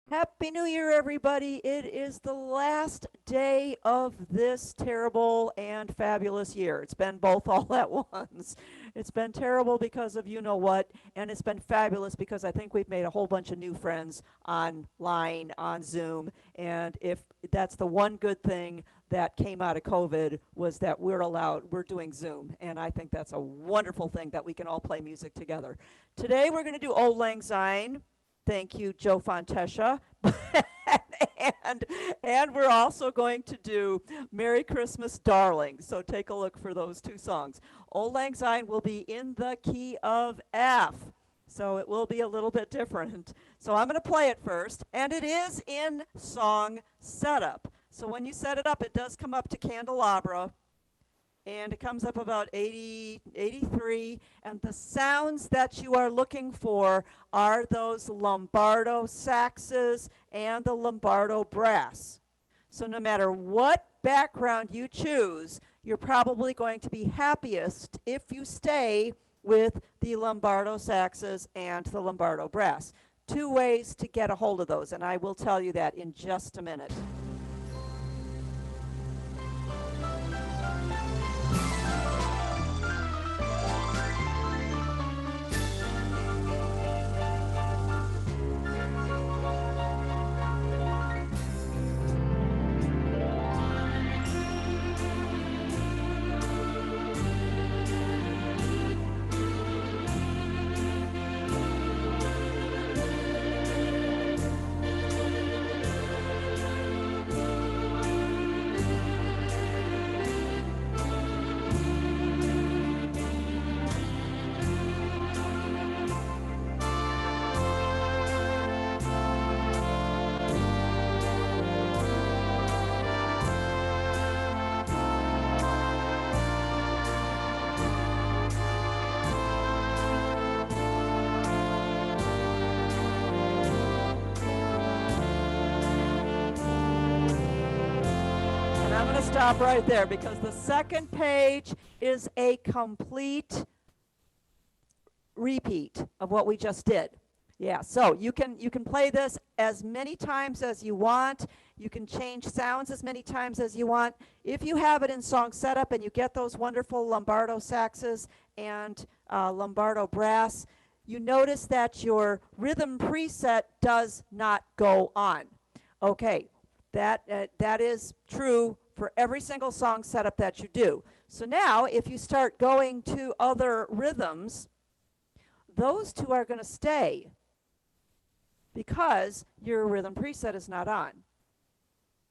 Happy New Year, everybody. It is the last day of this terrible and fabulous year. It's been both all at once. It's been terrible because of you know what, and it's been fabulous because I think we've made a whole bunch of new friends online, on Zoom. And if that's the one good thing that came out of COVID was that we're doing Zoom. And I think that's a wonderful thing that we can all play music together. Today we're going to do Old Lang Syne. Thank you, Joe Fontesha. and and we're also going to do Merry Christmas, Darling. So take a look for those two songs. Old Lang Syne will be in the key of F. So it will be a little bit different. So I'm going to play it first, and it is in song setup. So when you set it up, it does come up to Candelabra, and it comes up about 80, 83. And the sounds that you are looking for are those Lombardo saxes and the Lombardo brass. So no matter what background you choose, you're probably going to be happiest if you stay with the Lombardo saxes and the Lombardo brass. Two ways to get a hold of those, and I will tell you that in just a minute. I'm going to stop right there because the second page is a complete repeat of what we just did. Yeah, so you can play this as many times as you want. You can change sounds as many times as you want. If you have it in song setup and you get those wonderful Lombardo saxes and Lombardo brass, you notice that your rhythm preset does not go on. Okay, that is true for every single song setup that you do. So now, if you start going to other rhythms, those two are going to stay because your rhythm preset is not on.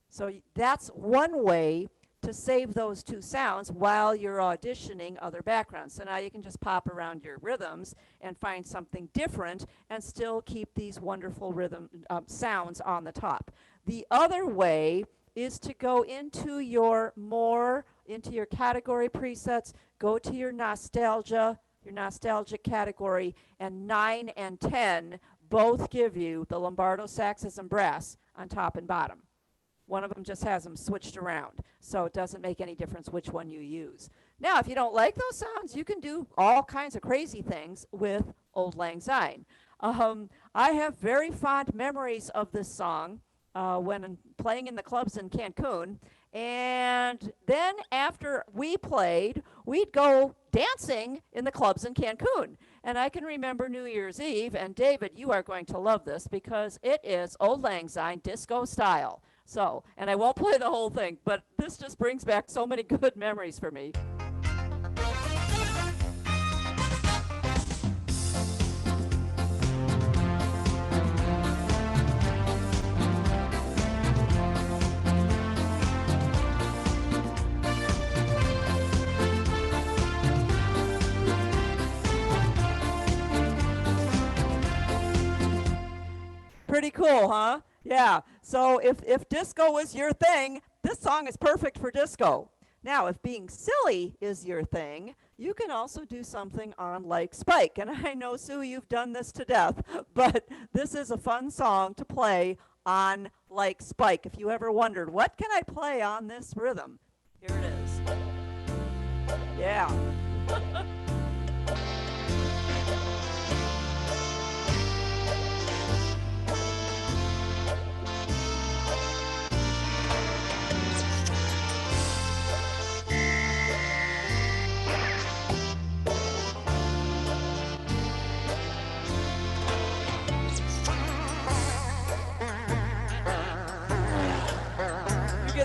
So that's one way to save those two sounds while you're auditioning other backgrounds. So now you can just pop around your rhythms and find something different and still keep these wonderful rhythm sounds on the top. The other way is to go into your category presets, go to your nostalgia category, and 9 and 10 both give you the Lombardo saxes and brass on top and bottom. One of them just has them switched around, so it doesn't make any difference which one you use. Now, if you don't like those sounds, you can do all kinds of crazy things with Auld Lang Syne. I have very fond memories of this song when playing in the clubs in Cancun. And then after we played, we'd go dancing in the clubs in Cancun. And I can remember New Year's Eve, and David, you are going to love this because it is Auld Lang Syne disco style. So, and I won't play the whole thing, but this just brings back so many good memories for me. Pretty cool, huh? Yeah. So if disco is your thing, this song is perfect for disco. Now, if being silly is your thing, you can also do something on Like Spike. And I know, Sue, you've done this to death, but this is a fun song to play on Like Spike. If you ever wondered, what can I play on this rhythm? Here it is. Yeah.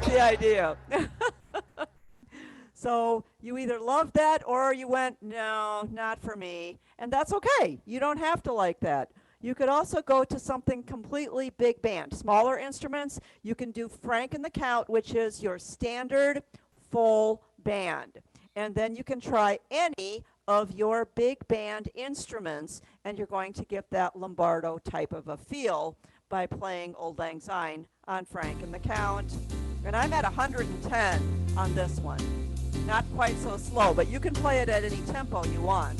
get the idea. So you either loved that or you went, no, not for me. And that's okay. You don't have to like that. You could also go to something completely big band. Smaller instruments, you can do Frank and the Count, which is your standard full band. And then you can try any of your big band instruments, and you're going to get that Lombardo type of a feel by playing Auld Lang Syne on Frank and the Count. And I'm at 110 on this one. Not quite so slow, but you can play it at any tempo you want.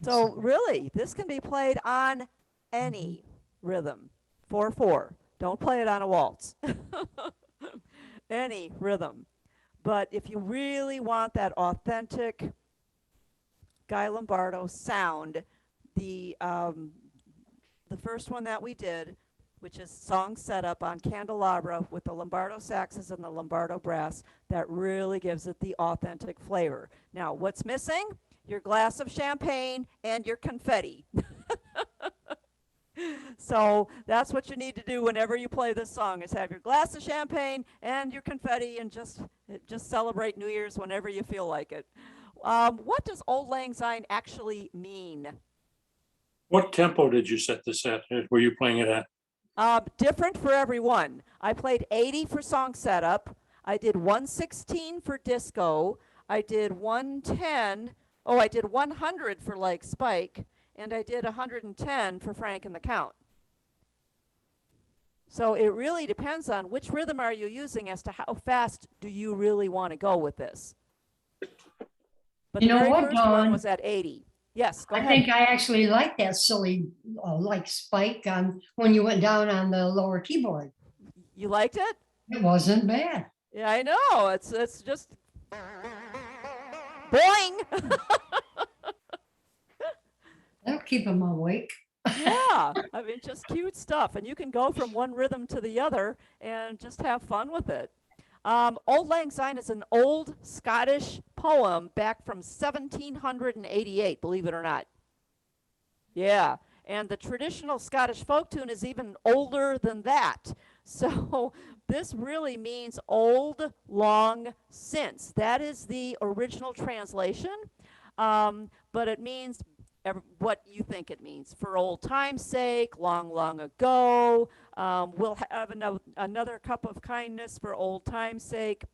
So really, this can be played on any rhythm. 4/4. Don't play it on a waltz. Any rhythm. But if you really want that authentic Guy Lombardo sound, the first one that we did, which is song setup on candelabra with the Lombardo saxes and the Lombardo brass, that really gives it the authentic flavor. Now, what's missing? Your glass of champagne and your confetti. So that's what you need to do whenever you play this song, is have your glass of champagne and your confetti, and just celebrate New Year's whenever you feel like it. What does Auld Lang Syne actually mean? What tempo did you set this at? Were you playing it at? Different for everyone. I played 80 for song setup. I did 116 for disco. I did 110. Oh, I did 100 for like Spike. And I did 110 for Frank and the Count. So it really depends on which rhythm are you using as to how fast do you really want to go with this. But You the know very what, first Dawn? one was at 80. Yes, go ahead. I think I actually like that silly, like spike on when you went down on the lower keyboard. You liked it? It wasn't bad. Yeah, I know. It's just boing. That'll keep them awake. Yeah, I mean, just cute stuff. And you can go from one rhythm to the other and just have fun with it. Auld Lang Syne is an old Scottish poem back from 1788, believe it or not. Yeah, and the traditional Scottish folk tune is even older than that. So this really means old, long since. That is the original translation, but it means what you think it means. For old time's sake, long, long ago. We'll have another cup of kindness for old time's sake.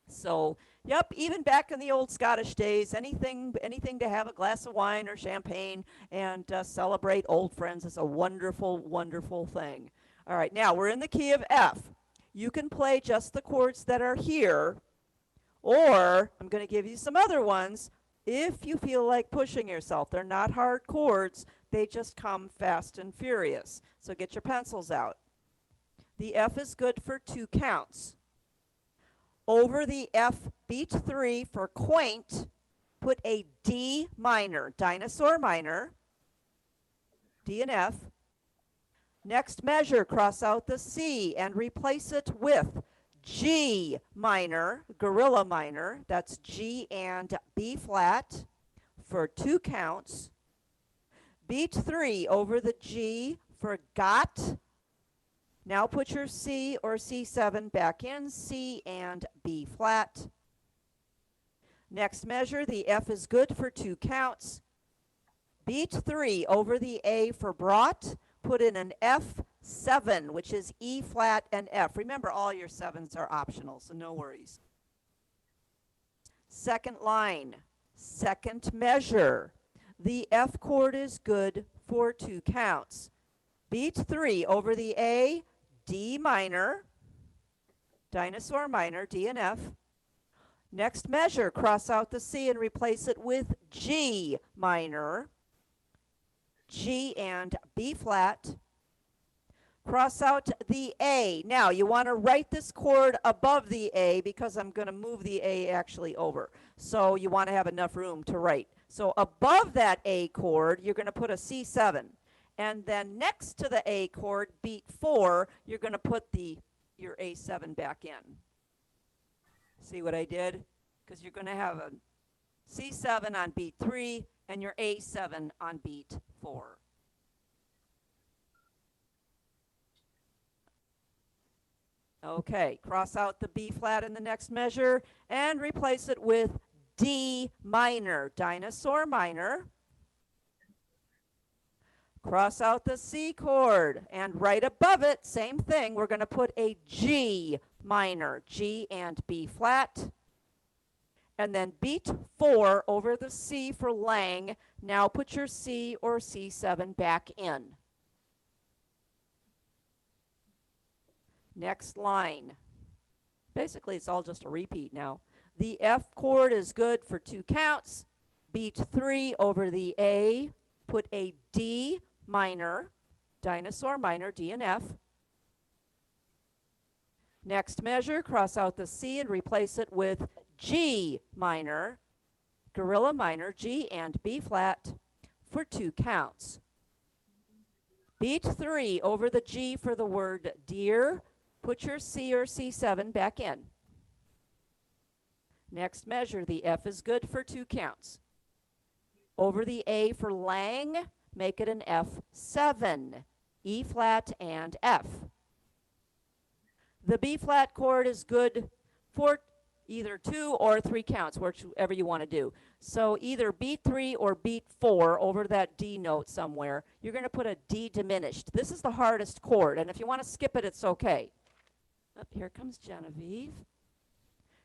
So, yep, even back in the old Scottish days, anything to have a glass of wine or champagne and celebrate old friends is a wonderful, wonderful thing. All right, now we're in the key of F. You can play just the chords that are here, or I'm going to give you some other ones if you feel like pushing yourself. They're not hard chords. They just come fast and furious. So get your pencils out. The F is good for 2 counts. Over the F, beat 3 for quaint, put a D minor, dinosaur minor, D and F. Next measure, cross out the C and replace it with G minor, gorilla minor. That's G and B flat for 2 counts. Beat 3 over the G for got. Now put your C or C7 back in, C and B flat. Next measure, the F is good for 2 counts. Beat 3 over the A for brought. Put in an F7, which is E flat and F. Remember, all your 7s are optional, so no worries. Second line, second measure. The F chord is good for 2 counts. Beat 3 over the A, D minor, dinosaur minor, D and F. Next measure, cross out the C and replace it with G minor, G and B flat. Cross out the A. Now, you want to write this chord above the A because I'm going to move the A actually over. So you want to have enough room to write. So above that A chord, you're going to put a C7. And then next to the A chord, beat 4, you're going to put your A7 back in. See what I did? Because you're going to have a C7 on beat 3 and your A7 on beat 4. Okay, cross out the B flat in the next measure and replace it with D minor, dinosaur minor. Cross out the C chord, and right above it, same thing, we're going to put a G minor, G and B flat. And then beat 4 over the C for Lang. Now put your C or C7 back in. Next line. Basically, it's all just a repeat now. The F chord is good for 2 counts. Beat 3 over the A. Put a D minor, dinosaur minor, D and F. Next measure, cross out the C and replace it with G minor, gorilla minor, G and B flat for 2 counts. Beat 3 over the G for the word deer. Put your C or C7 back in. Next measure, the F is good for 2 counts. Over the A for Lang, make it an F7, E flat and F. The B flat chord is good for either 2 or 3 counts, whichever you want to do. So either beat 3 or beat 4 over that D note somewhere. You're going to put a D diminished. This is the hardest chord, and if you want to skip it, it's okay. Oh, here comes Genevieve.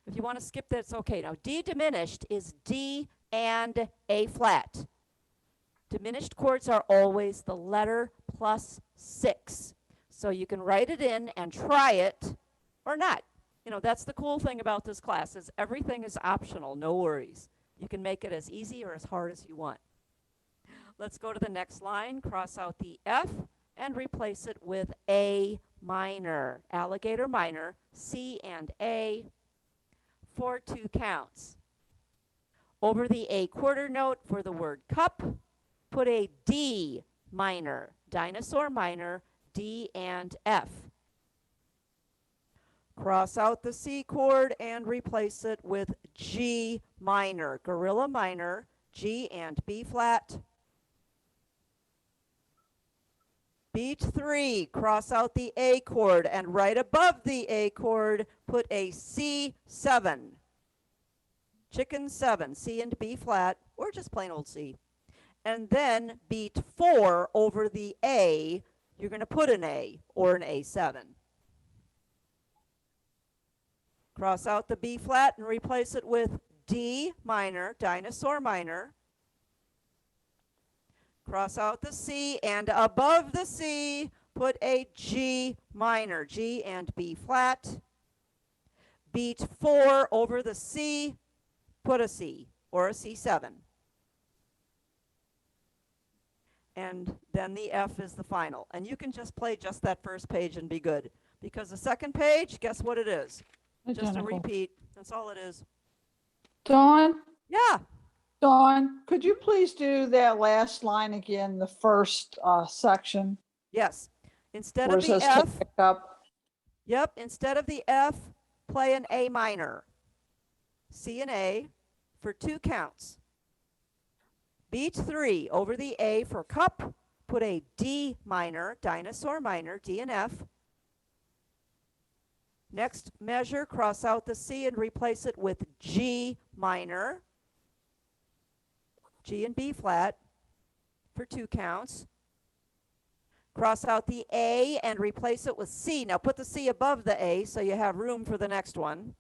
If you want to skip that, it's okay. Now, D diminished is D and A flat. Diminished chords are always the letter plus 6. So you can write it in and try it or not. You know, that's the cool thing about this class is everything is optional, no worries. You can make it as easy or as hard as you want. Let's go to the next line, cross out the F and replace it with A minor, alligator minor, C and A for 2 counts. Over the A quarter note for the word cup, put a D minor, dinosaur minor, D and F. Cross out the C chord and replace it with G minor, gorilla minor, G and B flat. Beat 3, cross out the A chord and right above the A chord put a C7. Chicken 7, C and B flat, or just plain old C. And then beat 4 over the A, you're going to put an A or an A7. Cross out the B flat and replace it with D minor, dinosaur minor. Cross out the C and above the C, put a G minor, G and B flat. Beat 4 over the C, put a C or a C7. And then the F is the final. And you can just play just that first page and be good. Because the second page, guess what it is? Just a Identical. repeat. That's all it is. Dawn, Yeah. Dawn, could you please do that last line again, the first section? Yes. Instead Where of it the says to F, pick up? yep, instead of the F, play an A minor. C and A for 2 counts. Beat 3 over the A for cup, put a D minor, dinosaur minor, D and F. Next measure, cross out the C and replace it with G minor, G and B flat for 2 counts. Cross out the A and replace it with C. Now put the C above the A so you have room for the next one.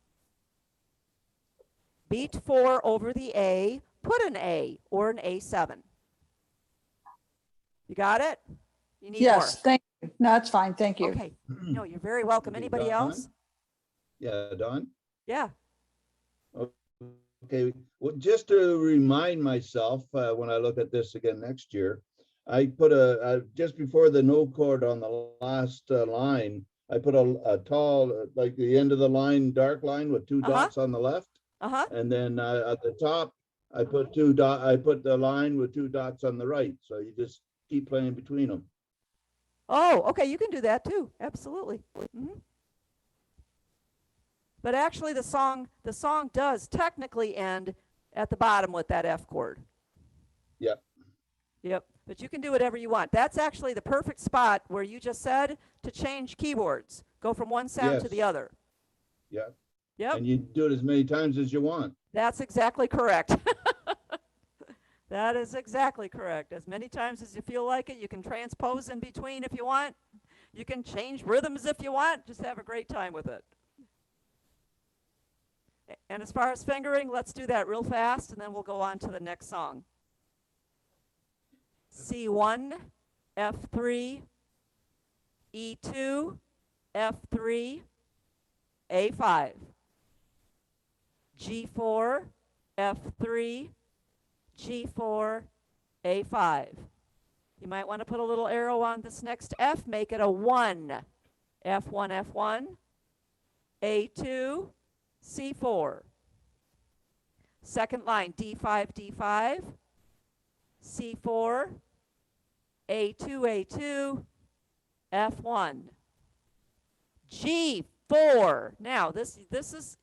Beat 4 over the A, put an A or an A7. You got it? You need Yes, more? thank you. No, it's fine, thank you. Okay. No, you're very welcome. Okay, Anybody Dawn? else? Yeah, Dawn? Yeah. Okay, well, just to remind myself, when I look at this again next year, I put just before the no chord on the last line, I put a tall, like the end of the line, dark line with 2 dots on the left. Uh-huh. And then at the top, I put the line with 2 dots on the right. So you just keep playing between them. Oh, okay, you can do that too. Absolutely. But actually the song does technically end at the bottom with that F chord. Yep. Yep. But you can do whatever you want. That's actually the perfect spot where you just said to change keyboards. Go from one sound to the Yes. other. Yep. Yep. And you do it as many times as you want. That's exactly correct. That is exactly correct. As many times as you feel like it, you can transpose in between if you want. You can change rhythms if you want. Just have a great time with it. And as far as fingering, let's do that real fast, and then we'll go on to the next song. C1, F3, E2, F3, A5, G4, F3, G4, A5. You might want to put a little arrow on this next F, make it a 1. F1, F1, A2, C4. Second line, D5, D5, C4, A2, A2, F1, G4. Now, this is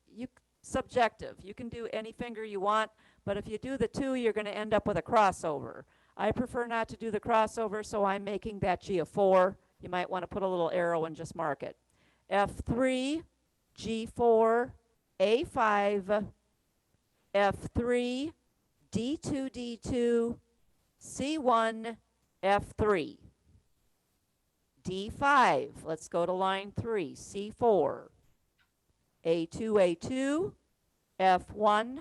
subjective. You can do any finger you want, but if you do the 2, you're going to end up with a crossover. I prefer not to do the crossover, so I'm making that G a 4. You might want to put a little arrow and just mark it. F3, G4, A5, F3, D2, D2, C1, F3. D5, let's go to line 3, C4, A2, A2, F1,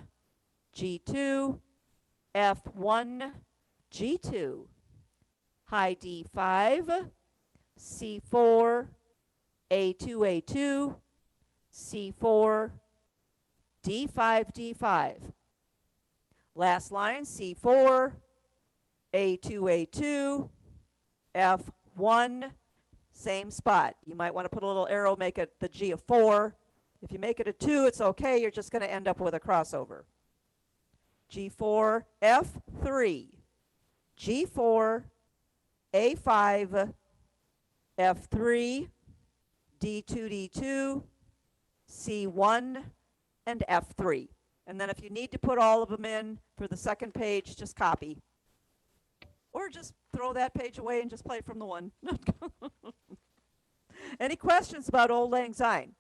G2, F1, G2, high D5, C4, A2, A2, C4, D5, D5. Last line, C4, A2, A2, F1, same spot. You might want to put a little arrow, make it the G a 4. If you make it a 2, it's okay. You're just going to end up with a crossover. G4, F3, G4, A5, F3, D2, D2, C1, and F3. And then if you need to put all of them in for the second page, just copy. Or just throw that page away and just play from the one. Any questions about Auld Lang Syne?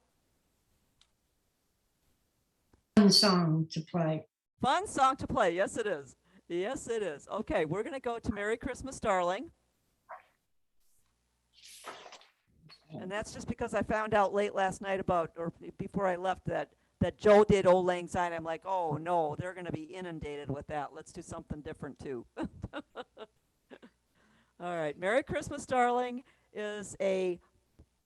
Fun song to play. Fun song to play. Yes, it is. Yes, it is. Okay, we're going to go to Merry Christmas, Darling. And that's just because I found out late last night about, or before I left, that Joe did Auld Lang Syne. I'm like, oh no, they're going to be inundated with that. Let's do something different too. All right, Merry Christmas, Darling is a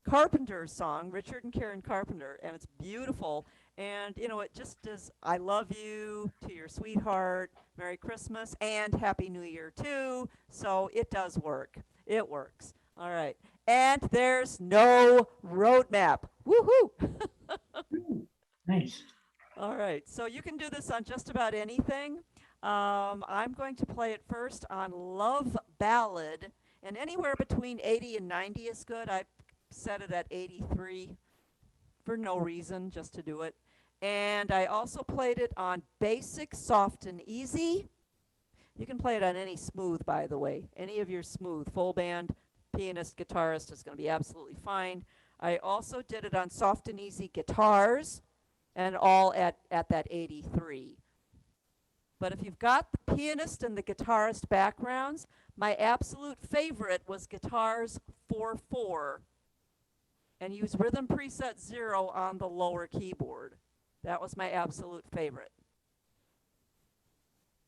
Carpenter song, Richard and Karen Carpenter, and it's beautiful. And, you know, it just is, I love you to your sweetheart, Merry Christmas, and Happy New Year, too. So it does work. It works. All right. And there's no roadmap. Woohoo! Nice. All right. So you can do this on just about anything. I'm going to play it first on Love Ballad, and anywhere between 80 and 90 is good. I set it at 83 for no reason, just to do it. And I also played it on Basic, Soft, and Easy. You can play it on any smooth, by the way. Any of your smooth, full band, pianist, guitarist is going to be absolutely fine. I also did it on Soft and Easy guitars, and all at that 83. But if you've got the pianist and the guitarist backgrounds, my absolute favorite was guitars 4/4, and use rhythm preset 0 on the lower keyboard. That was my absolute favorite.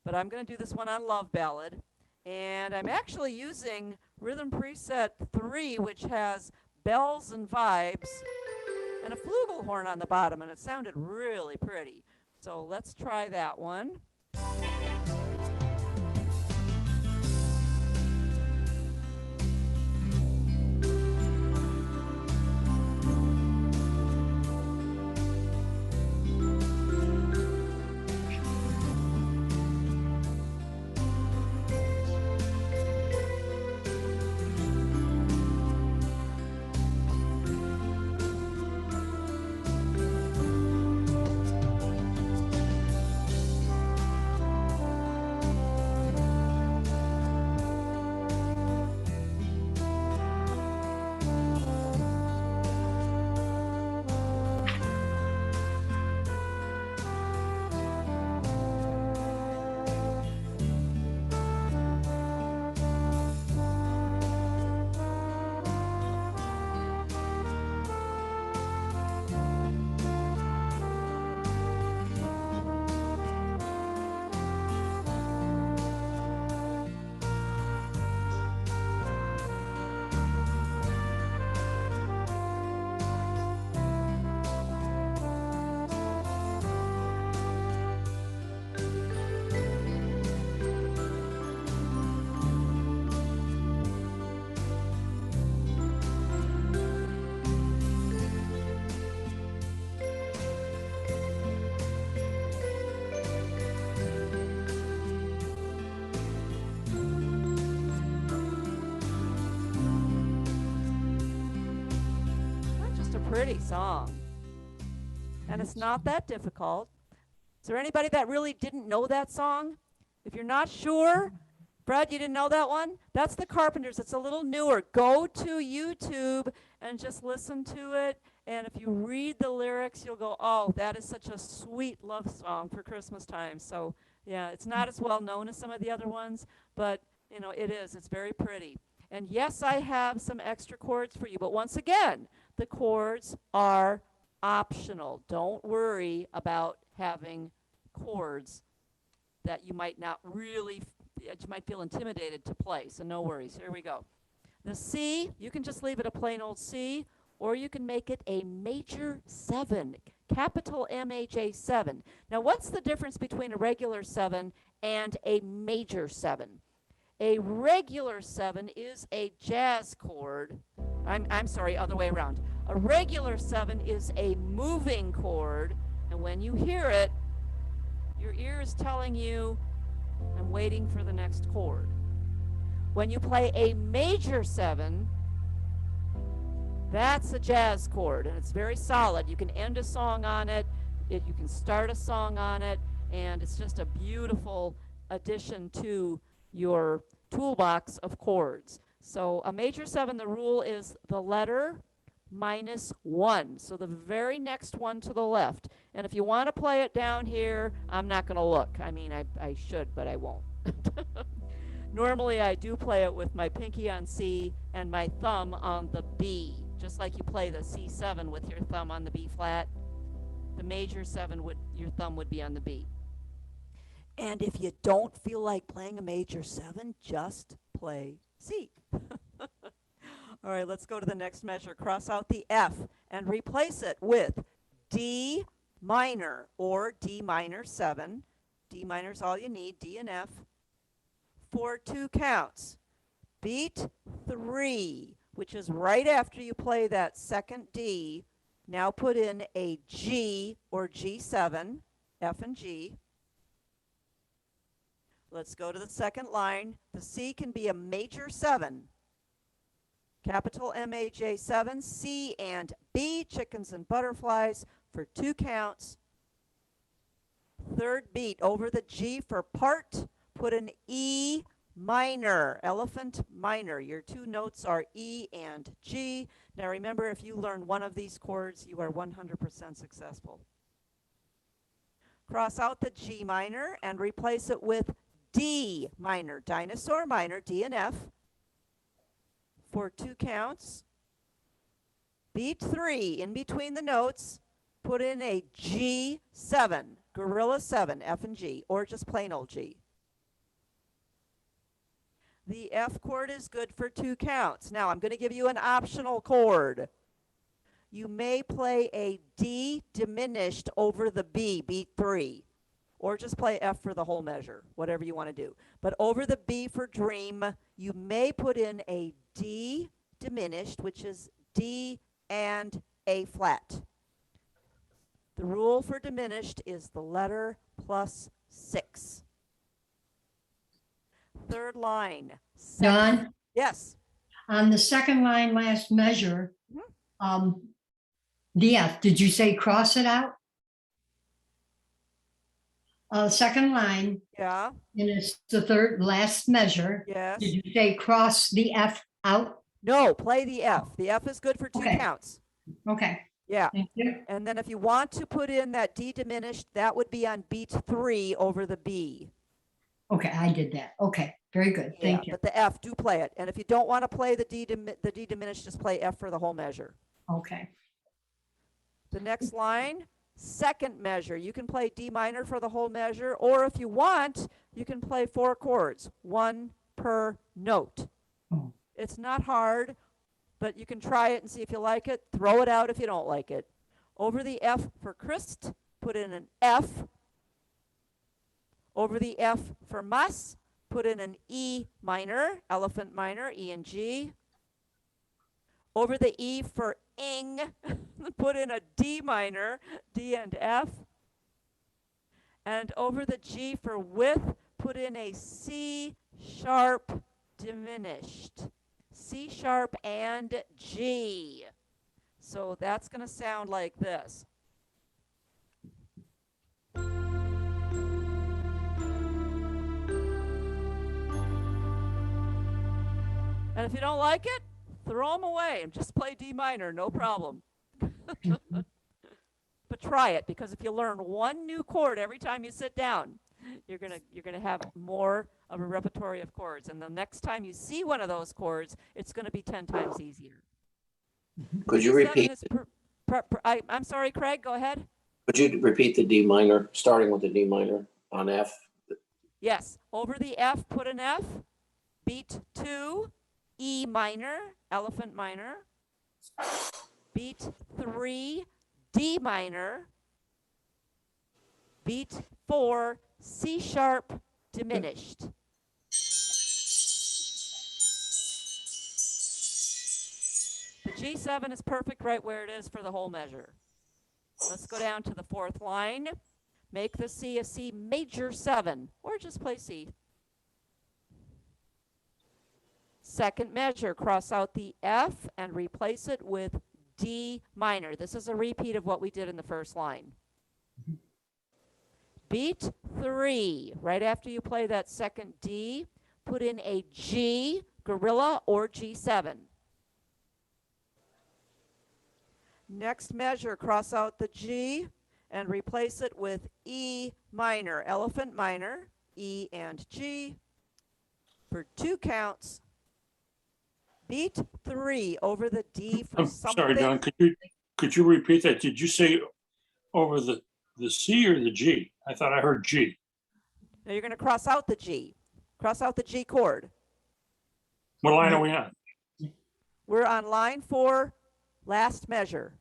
But I'm going to do this one on Love Ballad, and I'm actually using rhythm preset 3, which has bells and vibes and a flugelhorn on the bottom, and it sounded really pretty. So let's try that one. pretty song. And it's not that difficult. Is there anybody that really didn't know that song? If you're not sure, Fred, you didn't know that one? That's the Carpenters. It's a little newer. Go to YouTube and just listen to it. And if you read the lyrics, you'll go, oh, that is such a sweet love song for Christmas time. So, yeah, it's not as well known as some of the other ones, but, you know, it is. It's very pretty. And yes, I have some extra chords for you. But once again, the chords are optional. Don't worry about having chords that you might not really, that you might feel intimidated to play. So no worries. Here we go. The C, you can just leave it a plain old C, or you can make it a major 7, capital M-A-J 7. Now, what's the difference between a regular 7 and a major 7? A regular 7 is a jazz chord. I'm sorry, other way around. A regular 7 is a moving chord, and when you hear it, your ear is telling you, I'm waiting for the next chord. When you play a major 7, that's a jazz chord, and it's very solid. You can end a song on it, you can start a song on it, and it's just a beautiful addition to your toolbox of chords. So a major 7, the rule is the letter minus 1. So the very next one to the left. And if you want to play it down here, I'm not going to look. I mean, I should, but I won't. Normally, I do play it with my pinky on C and my thumb on the B. Just like you play the C7 with your thumb on the B flat, the major 7 your thumb would be on the B. And if you don't feel like playing a major 7, just play C. All right, let's go to the next measure. Cross out the F and replace it with D minor or D minor 7. D minor is all you need, D and F, for 2 counts. Beat 3, which is right after you play that second D. Now put in a G or G7, F and G. Let's go to the second line. The C can be a major 7. Capital M-A-J 7, C and B, chickens and butterflies for 2 counts. Third beat over the G for part, put an E minor, elephant minor. Your 2 notes are E and G. Now remember, if you learn one of these chords, you are 100% successful. Cross out the G minor and replace it with D minor, dinosaur minor, D and F, for 2 counts. Beat 3 in between the notes, put in a G7, gorilla 7, F and G, or just plain old G. The F chord is good for 2 counts. Now I'm going to give you an optional chord. You may play a D diminished over the B, beat 3. Or just play F for the whole measure, whatever you want to do. But over the B for dream, you may put in a D diminished, which is D and A flat. The rule for diminished is the letter plus 6. Third line. Don, Yes. on the second line, last measure, the F, did you say cross it out? Second line, Yeah. and it's the third last measure. Yes. Did you say cross the F out? No, play the F. The F is good for 2 Okay. counts. Okay, Yeah. thank you. And then if you want to put in that D diminished, that would be on beat 3 over the B. Okay, I did that. Okay, very good. Thank you. But the F, do play it. And if you don't want to play the D diminished, just play F for the whole measure. Okay, The next line, second measure. You can play D minor for the whole measure, or if you want, you can play 4 chords, 1 per note. Oh. It's not hard, but you can try it and see if you like it. Throw it out if you don't like it. Over the F for Christ, put in an F. Over the F for muss, put in an E minor, elephant minor, E and G. Over the E for ing, put in a D minor, D and F. And over the G for with, put in a C sharp diminished. C sharp and G. So that's going to sound like this. And if you don't like it, throw them away and just play D minor, no problem. But try it, because if you learn one new chord every time you sit down, you're gonna have more of a repertoire of chords. And the next time you see one of those chords, it's gonna be 10 times easier. Could you G7 repeat, is I'm sorry, Craig, go ahead. could you repeat the D minor, starting with the D minor on F? Yes, over the F, put an F. Beat 2, E minor, elephant minor. Beat 3, D minor. Beat 4, C sharp diminished. The G7 is perfect right where it is for the whole measure. Let's go down to the fourth line. Make the C a C major 7, or just play C. Second measure, cross out the F and replace it with D minor. This is a repeat of what we did in the first line. Beat 3, right after you play that second D, put in a G, gorilla, or G7. Next measure, cross out the G and replace it with E minor, elephant minor, E and G for 2 counts. Beat 3 over the D for I'm something. sorry, Daun, could you repeat that? Did you say over the C or the G? I thought I heard G. Now you're going to cross out the G. Cross out the G chord. What line are we on? We're on line 4, last measure.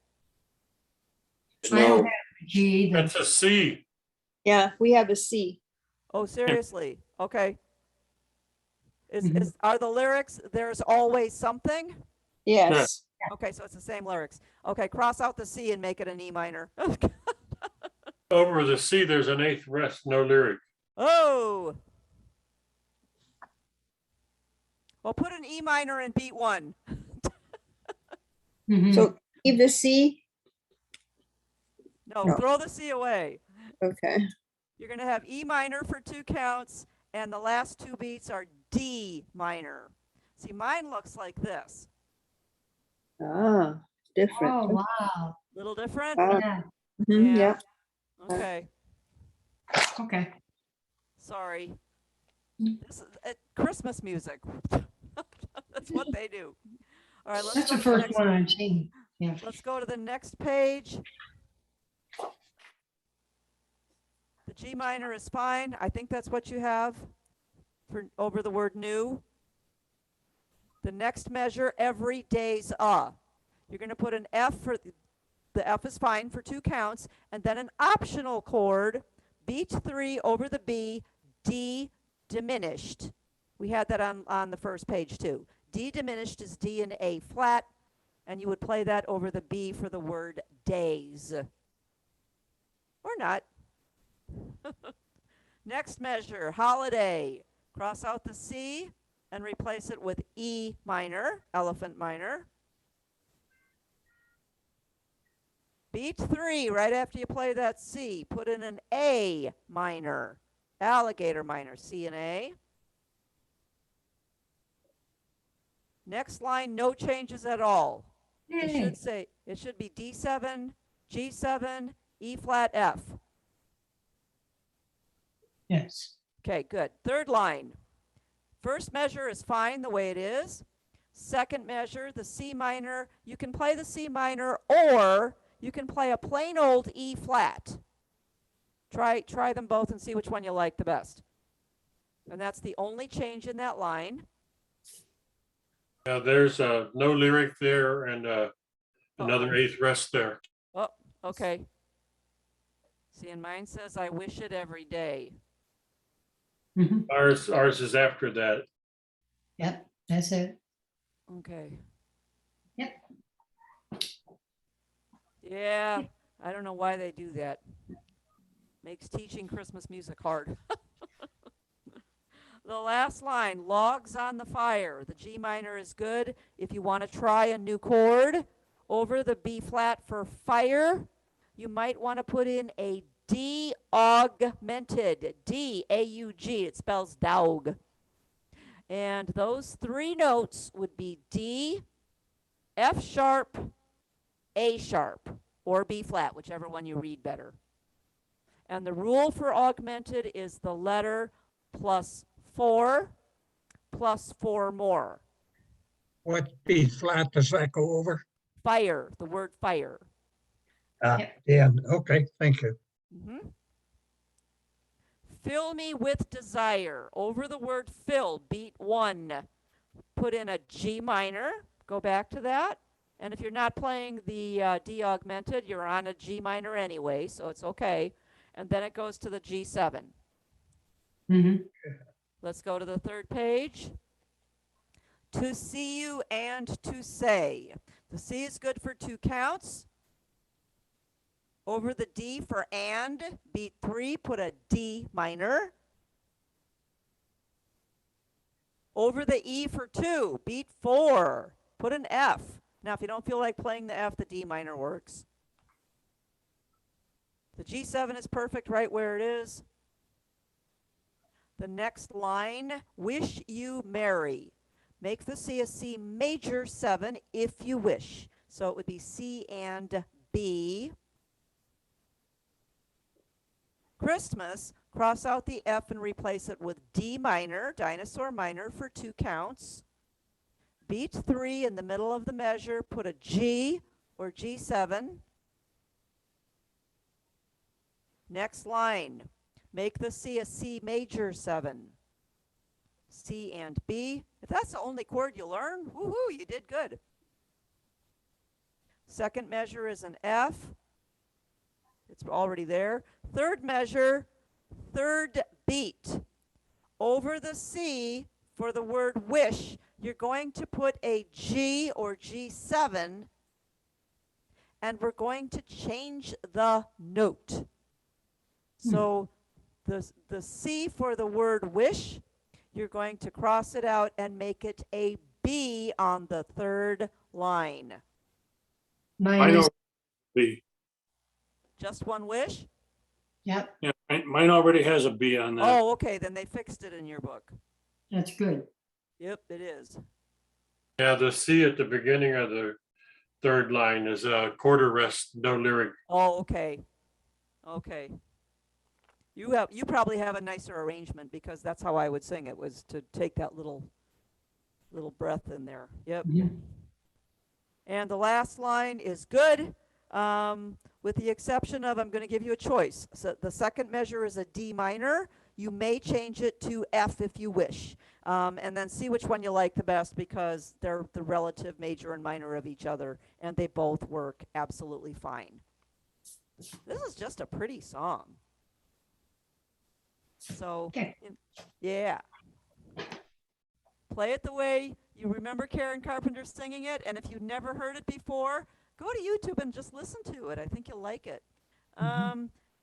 There's I don't no, have a G either. That's a C. Yeah, we have a C. Oh, seriously? Okay. Mhm. Are the lyrics, there's always something? Yes. Okay, so it's the same lyrics. Okay, cross out the C and make it an E minor. Over the C, there's an 8th rest, no lyric. Oh. Well, put an E minor in beat 1. Mhm. So keep the C. No, No. throw the C away. Okay. You're going to have E minor for 2 counts, and the last 2 beats are D minor. See, mine looks like this. Ah, different. Oh, wow. Little different? Yeah, Mhm, yeah. Okay, okay. sorry. This is Christmas music. That's what they do. All right, let's That's go the to the first next, one I've seen. Yeah. let's go to the next page. The G minor is fine. I think that's what you have for over the word new. The next measure, every day's You're going to put an F for the F is fine for 2 counts, and then an optional chord, beat 3 over the B, D diminished. We had that on the first page too. D diminished is D and A flat, and you would play that over the B for the word days. Or not. Next measure, holiday. Cross out the C and replace it with E minor, elephant minor. Beat 3, right after you play that C, put in an A minor, alligator minor, C and A. Next line, no changes at all. It Yay. should say, it should be D7, G7, E flat, F. Yes. Okay, good. Third line. First measure is fine the way it is. Second measure, the C minor, you can play the C minor or you can play a plain old E flat. Try them both and see which one you like the best. And that's the only change in that line. There's no lyric there and another 8th rest there. Oh, okay. See, and mine says, I wish it every day. Mhm. Ours is after that. Yep, that's it. Okay. Yep. Yeah, I don't know why they do that. Makes teaching Christmas music hard. The last line, logs on the fire. The G minor is good if you want to try a new chord, Over the B flat for fire, you might want to put in a D augmented, D, A-U-G, it spells Daug. And those three notes would be D, F sharp, A sharp, or B flat, whichever one you read better. And the rule for augmented is the letter plus 4 plus 4 more. What B flat does that go over? Fire, the word fire. Yeah, okay, thank you. Mhm. Fill me with desire. Over the word fill, beat 1. Put in a G minor. Go back to that. And if you're not playing the D augmented, you're on a G minor anyway, so it's okay. And then it goes to the G7. Mhm. Let's go to the third page. To see you and to say. The C is good for 2 counts. Over the D for and, beat 3, put a D minor. Over the E for 2, beat 4, put an F. Now, if you don't feel like playing the F, the D minor works. The G7 is perfect right where it is. The next line, wish you merry. Make the C a C major 7 if you wish. So it would be C and B. Christmas, cross out the F and replace it with D minor, dinosaur minor for 2 counts. Beat 3 in the middle of the measure, put a G or G7. Next line, make the C a C major 7. C and B. If that's the only chord you learn, woohoo, you did good. Second measure is an F. It's already there. Third measure, third beat. Over the C for the word wish, you're going to put a G or G7, and we're going to change the note. So the C for the word wish, you're going to cross it out and make it a B on the third line. I Mine know is, B. Just one wish? yep, Yeah, mine already has a B on that. Oh, okay, then they fixed it in your book. that's good. Yep, it is. Yeah, the C at the beginning of the third line is a quarter rest, no lyric. Oh, okay. Okay. You probably have a nicer arrangement because that's how I would sing it, was to take that little breath in there. Yep. Mhm. And the last line is good, with the exception of, I'm going to give you a choice. So the second measure is a D minor. You may change it to F if you wish. And then see which one you like the best because they're the relative major and minor of each other, and they both work absolutely fine. This is just a pretty song. So, Okay. yeah. Play it the way you remember Karen Carpenter singing it, and if you've never heard it before, go to YouTube and just listen to it. I think you'll like it.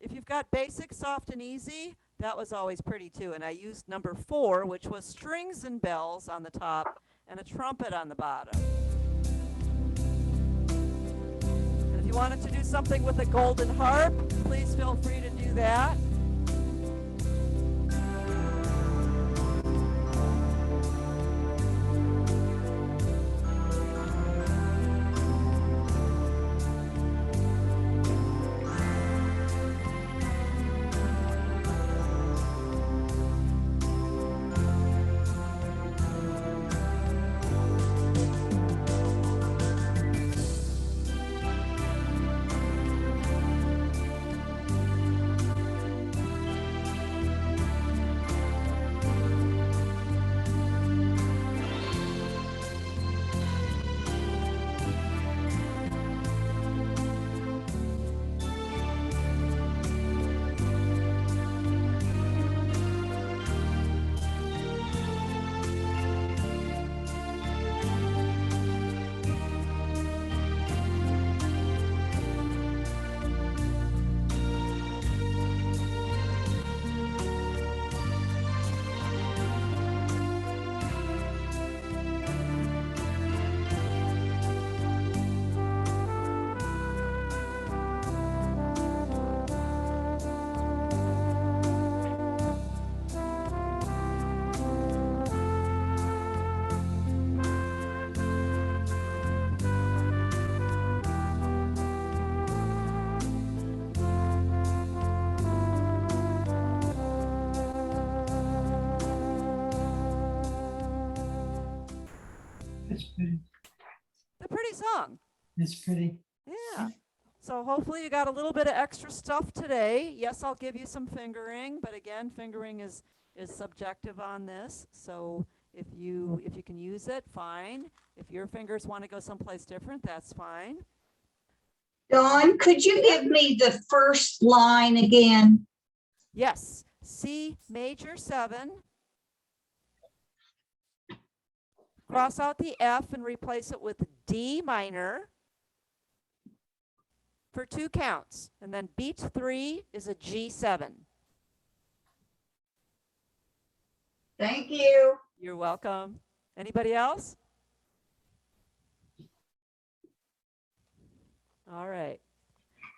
If you've got basic, soft, and easy, that was always pretty too. And I used number 4, which was strings and bells on the top and a trumpet on the bottom. And if you wanted to do something with a golden harp, please feel free to do that. That's pretty. The pretty song. That's pretty. Yeah. So hopefully you got a little bit of extra stuff today. Yes, I'll give you some fingering, but again, fingering is subjective on this. So if you can use it, fine. If your fingers want to go someplace different, that's fine. Dawn, could you give me the first line again? Yes, C major 7. Cross out the F and replace it with D minor for 2 counts. And then beat 3 is a G7. Thank you. You're welcome. Anybody else? All right.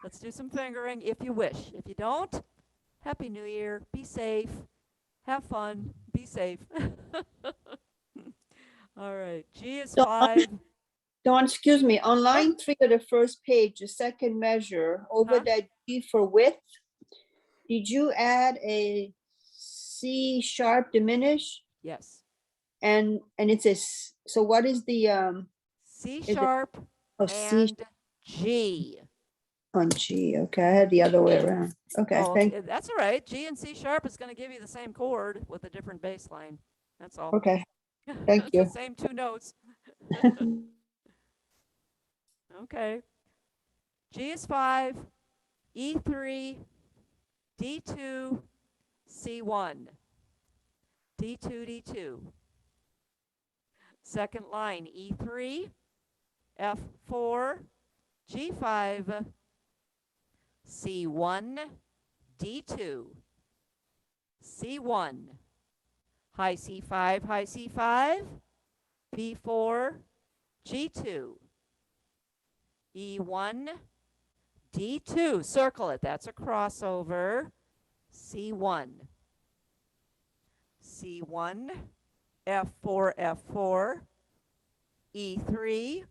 Let's do some fingering if you wish. If you don't, Happy New Year. Be safe. Have fun. Be safe. All right. G is Dawn, 5. Dawn, excuse me, on line 3 of the first page, the second measure, over Huh? that G for width, did you add a C sharp diminish? Yes. And it says, so what is the, C it- sharp oh, C and G. on G, okay, I had the other way around. Okay, Oh, thank, that's all right. G and C sharp is going to give you the same chord with a different bass line. That's all. okay, thank It's you. the same 2 notes. Okay. G is 5, E3, D2, C1, D2, D2. Second line, E3, F4, G5, C1, D2, C1, high C5, high C5, B4, G2, E1, D2, circle it, that's a crossover, C1, C1, F4, F4, E3,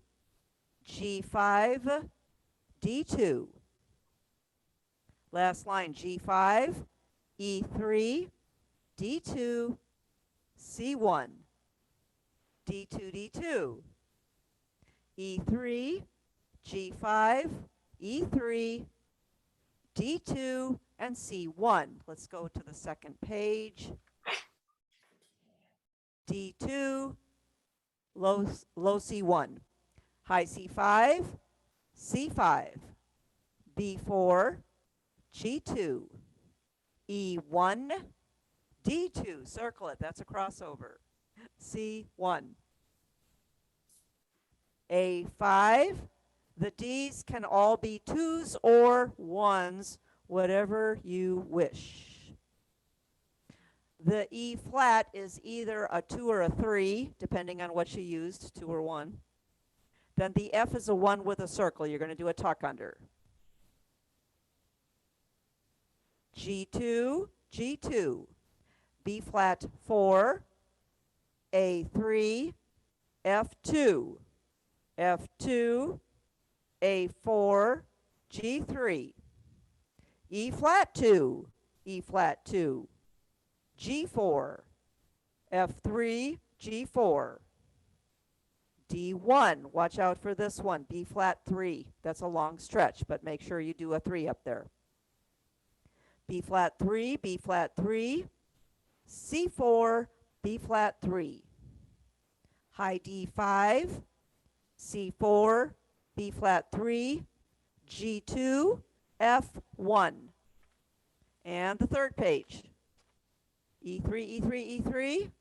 G5, D2. Last line, G5, E3, D2, C1, D2, D2, E3, G5, E3, D2, and C1. Let's go to the second page. D2, low C1, high C5, C5, B4, G2, E1, D2, circle it, that's a crossover, C1, A5, the Ds can all be 2s or 1s, whatever you wish. The E flat is either a 2 or a 3, depending on what you used, 2 or 1. Then the F is a 1 with a circle. You're going to do a tuck under. G2, G2, B flat 4, A3, F2, F2, A4, G3, E flat 2, E flat 2, G4, F3, G4, D1, watch out for this one, B flat 3, that's a long stretch, but make sure you do a 3 up there. B flat 3, B flat 3, C4, B flat 3, high D5, C4, B flat 3, G2, F1. And the third page, E3, E3, E3,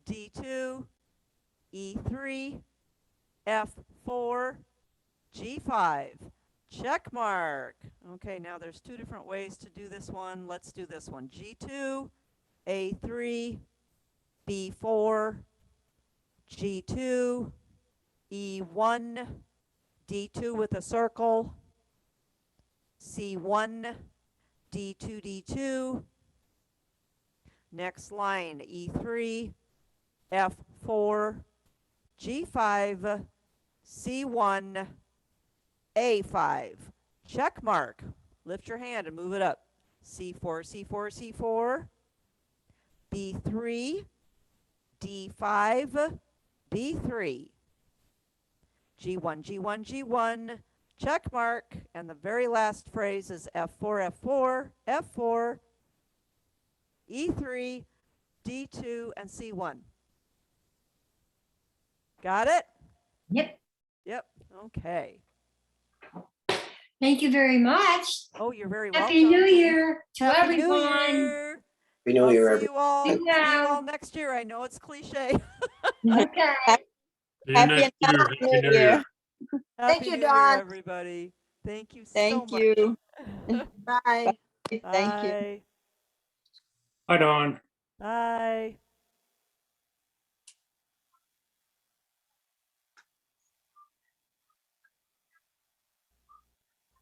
D2, E3, F4, G5, check mark. Okay, now there's 2 different ways to do this one. Let's do this one. G2, A3, B4, G2, E1, D2 with a circle, C1, D2, D2. Next line, E3, F4, G5, C1, A5. Check mark. Lift your hand and move it up. C4, C4, C4, B3, D5, B3, G1, G1, G1, check mark, and the very last phrase is F4, F4, F4, E3, D2, and C1. Got it? Yep. Yep. Okay. Thank you very much. Oh, you're very welcome. Happy New Year to Happy New everyone. Year. We know I'll you're see you all. See See you you now. all next year. I know it's cliche. Okay. See you Happy next year. and Happy New Year. Happy you, New Year, Dawn. everybody. Thank you so Thank much. you. Bye. Thank you. Bye. Hi, Dawn. Bye.